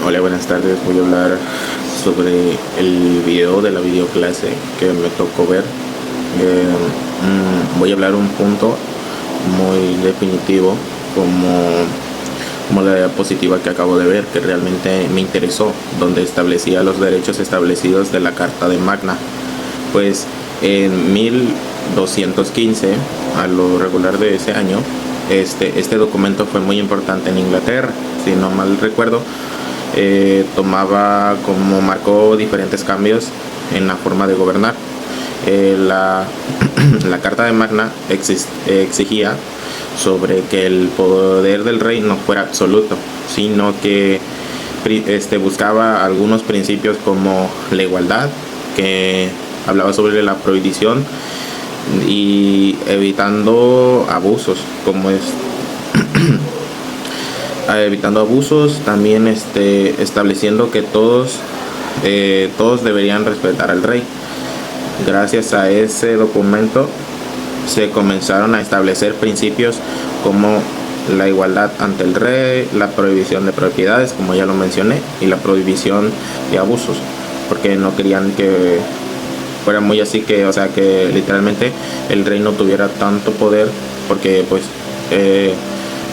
Hola, buenas tardes. Voy a hablar sobre el video de la videoclase que me tocó ver. Voy a hablar un punto muy definitivo como la diapositiva que acabo de ver, que realmente me interesó, donde establecía los derechos establecidos de la Carta de Magna. Pues en 1215, a lo regular de ese año, este documento fue muy importante en Inglaterra, si no mal recuerdo. Marcó diferentes cambios en la forma de gobernar. La, la Carta de Magna exigía sobre que el poder del rey no fuera absoluto, sino que buscaba algunos principios como la igualdad, que hablaba sobre la prohibición y evitando abusos, evitando abusos, también estableciendo que todos deberían respetar al rey. Gracias a ese documento se comenzaron a establecer principios como la igualdad ante el rey, la prohibición de propiedades, como ya lo mencioné, y la prohibición de abusos, porque no querían que fuera muy así, que, o sea, que literalmente el rey no tuviera tanto poder, porque pues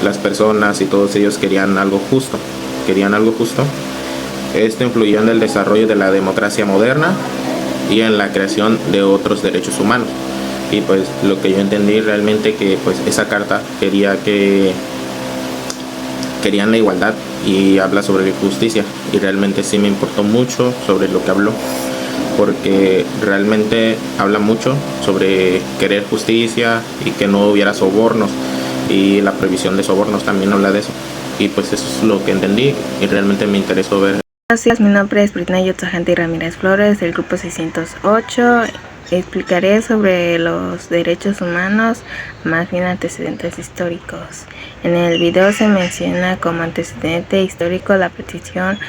las personas y todos ellos querían algo justo. Esto influyó en el desarrollo de la democracia moderna y en la creación de otros derechos humanos. Y pues lo que yo entendí realmente, que pues esa carta querían la igualdad, y habla sobre la justicia, y realmente sí me importó mucho sobre lo que habló, porque realmente habla mucho sobre querer justicia y que no hubiera sobornos, y la prohibición de sobornos también habla de eso. Y pues eso es lo que entendí y realmente me interesó ver. Gracias, mi nombre es Britney Yotzajante Ramírez Flores, del grupo 608. Explicaré sobre los derechos humanos, más bien antecedentes históricos. En el video se menciona como antecedente histórico la petición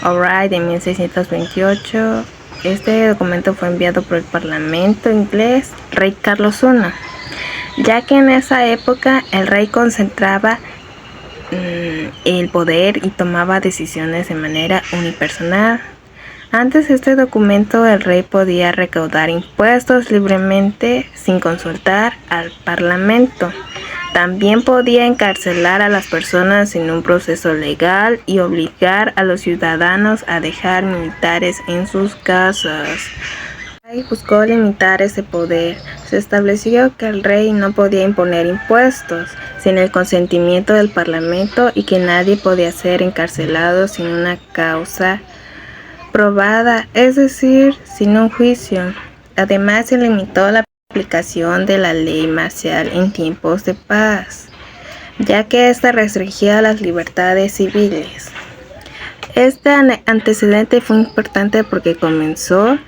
O'Reilly de 1628. Este documento fue enviado por el Parlamento inglés, Rey Carlos I, ya que en esa época el rey concentraba el poder y tomaba decisiones de manera unipersonal. Antes de este documento, el rey podía recaudar impuestos libremente sin consultar al parlamento. También podía encarcelar a las personas sin un proceso legal y obligar a los ciudadanos a dejar militares en sus casas. El rey buscó limitar ese poder. Se estableció que el rey no podía imponer impuestos sin el consentimiento del parlamento y que nadie podía ser encarcelado sin una causa probada, es decir, sin un juicio. Además, se limitó la aplicación de la ley marcial en tiempos de paz, ya que ésta restringía las libertades civiles. Este antecedente fue importante porque comenzó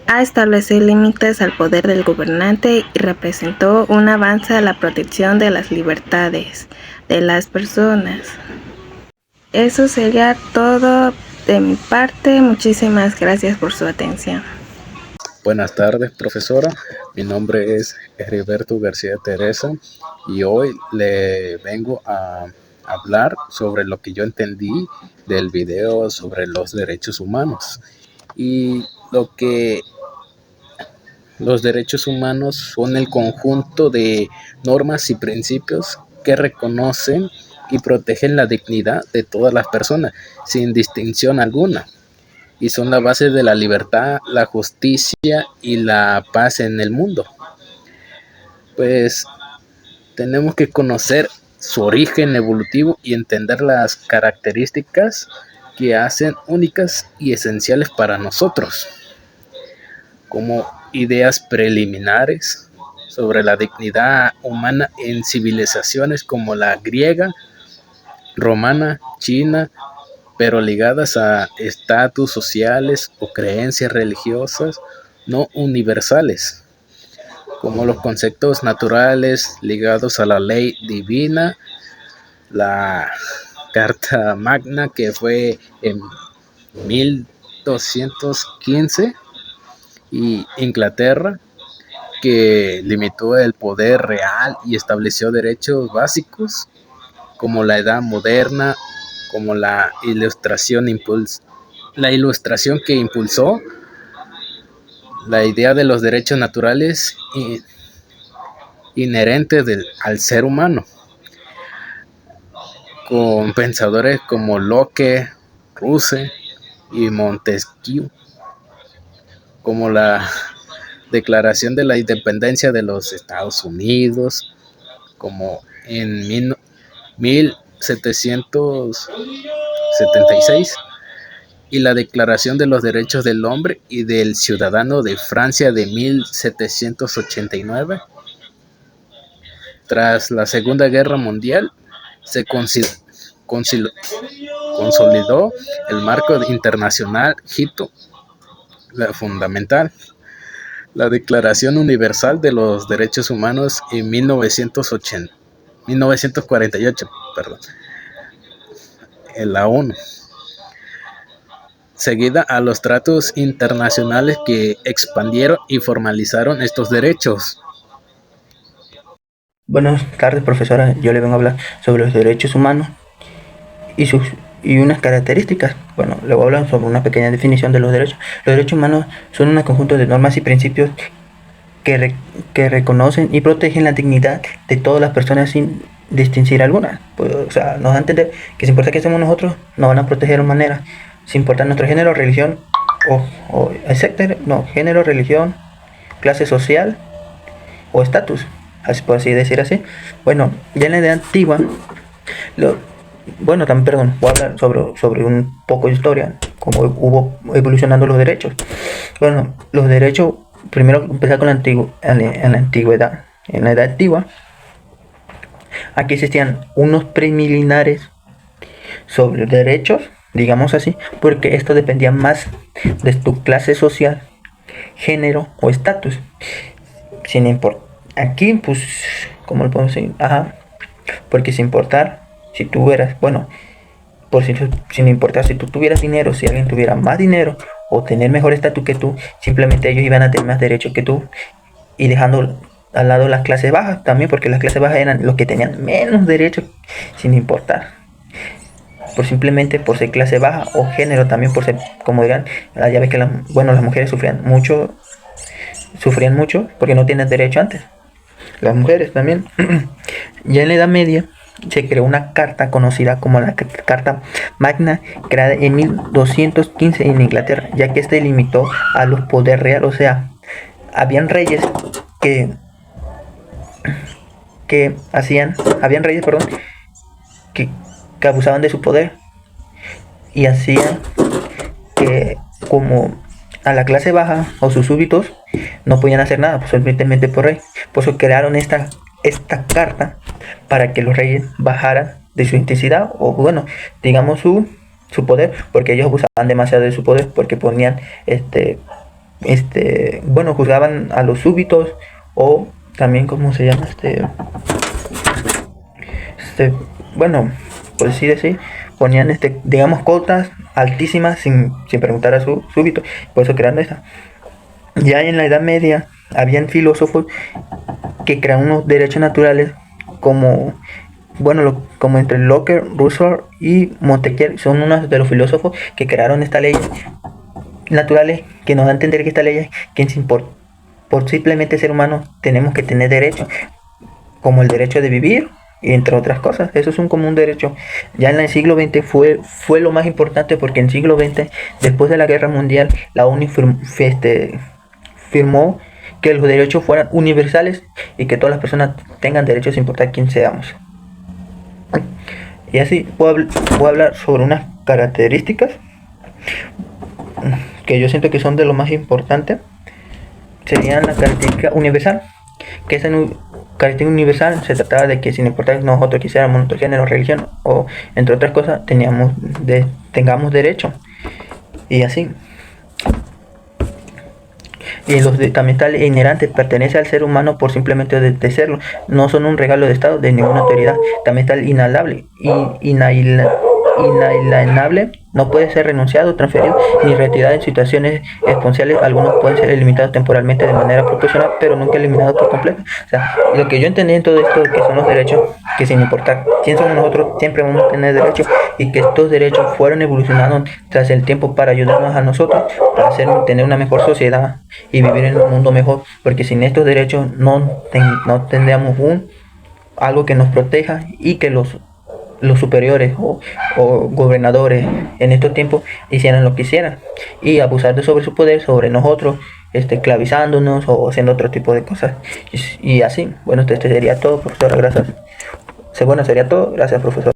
a establecer límites al poder del gobernante y representó un avance a la protección de las libertades de las personas. Eso sería todo de mi parte. Muchísimas gracias por su atención. Buenas tardes, profesora. Mi nombre es Heriberto García Teresa y hoy le vengo a hablar sobre lo que yo entendí del video sobre los derechos humanos. Y lo que los derechos humanos son el conjunto de normas y principios que reconocen y protegen la dignidad de todas las personas, sin distinción alguna, y son la base de la libertad, la justicia y la paz en el mundo. Pues tenemos que conocer su origen evolutivo y entender las características que hacen únicas y esenciales para nosotros, como ideas preliminares sobre la dignidad humana en civilizaciones como la griega, romana, china, pero ligadas a estatus sociales o creencias religiosas no universales, como los conceptos naturales ligados a la ley divina, la Carta Magna, que fue en 1215, y Inglaterra, que limitó el poder real y estableció derechos básicos, como la edad moderna como la ilustración que impulsó la idea de los derechos naturales inherentes al ser humano, con pensadores como Locke, Russell y Montesquieu, como la Declaración de la Independencia de los Estados Unidos, como en 1776, y la Declaración de los Derechos del Hombre y del Ciudadano de Francia de 1789. Tras la Segunda Guerra Mundial, se consolidó el marco internacional fundamental, la Declaración Universal de los Derechos Humanos en 1948, en la ONU, seguida a los tratados internacionales que expandieron y formalizaron estos derechos. Buenas tardes, profesora. Yo le vengo a hablar sobre los derechos humanos y unas características. Bueno, le voy a hablar sobre una pequeña definición de los derechos. Los derechos humanos son un conjunto de normas y principios que reconocen y protegen la dignidad de todas las personas sin distinción alguna. Pues, o sea, nos da a entender que sin importar qué hacemos nosotros, nos van a proteger de manera, sin importar nuestro género, religión género, religión, clase social o estatus, así por así decir así. Bueno, ya en la edad antigua, voy a hablar sobre un poco de historia, cómo hubo evolucionando los derechos. Bueno, los derechos, primero empezar con en la antigüedad. En la edad antigua, aquí existían unos preliminares sobre derechos, digamos así, porque esto dependía más de tu clase social, género o estatus. Sin importar, aquí pues, ¿cómo lo podemos decir? Porque sin importar si tú eras, sin importar si tú tuvieras dinero, si alguien tuviera más dinero o tener mejor estatus que tú, simplemente ellos iban a tener más derechos que tú, y dejando al lado las clases bajas también, porque las clases bajas eran los que tenían menos derechos, sin importar, simplemente por ser clase baja, o género también por ser, como dirán, ya ves que las mujeres sufrían mucho porque no tienen derecho antes, las mujeres también. Ya en la Edad Media se creó una carta conocida como la Carta Magna, creada en 1215 en Inglaterra, ya que este limitó a los poderes reales. O sea, habían reyes que abusaban de su poder y hacían que, como a la clase baja o sus súbditos no podían hacer nada, pues simplemente por rey. Por eso crearon esta carta para que los reyes bajaran de su intensidad, o digamos su poder, porque ellos abusaban demasiado de su poder, porque ponían juzgaban a los súbditos, o también, ¿cómo se llama? Por decir así, ponían digamos cotas altísimas sin preguntar a su súbdito. Por eso crearon esta. Ya en la Edad Media habían filósofos que crearon unos derechos naturales, como entre Locke, Russell y Montesquieu. Son unos de los filósofos que crearon estas leyes naturales, que nos da a entender que estas leyes, que por simplemente ser humanos tenemos que tener derechos, como el derecho de vivir, y entre otras cosas. Eso es un común derecho. Ya en el siglo XX fue lo más importante, porque en el siglo XX, después de la Guerra Mundial, la ONU firmó que los derechos fueran universales y que todas las personas tengan derechos sin importar quién seamos. Y así voy a hablar sobre unas características que yo siento que son de lo más importante. Serían la característica universal, que esa característica universal se trataba de que sin importar que nosotros quisiéramos nuestro género, religión o entre otras cosas, tengamos derecho, y así. Y también está inherente, pertenece al ser humano por simplemente de serlo, no son un regalo de Estado, de ninguna autoridad. También está el inalienable, inalienable, no puede ser renunciado, transferido ni retirado en situaciones especiales. Algunos pueden ser limitados temporalmente de manera proporcional, pero nunca eliminados por completo. O sea, lo que yo entendí en todo esto, que son los derechos que sin importar quién somos nosotros, siempre vamos a tener derechos, y que estos derechos fueron evolucionando tras el tiempo para ayudarnos a nosotros, para tener una mejor sociedad y vivir en un mundo mejor, porque sin estos derechos no tendríamos algo que nos proteja, y que los superiores o gobernadores en estos tiempos hicieran lo que hicieran y abusar sobre su poder sobre nosotros, esclavizándonos o haciendo otro tipo de cosas, y así. Bueno, este sería todo, profesora, gracias. Bueno, sería todo, gracias, profesor.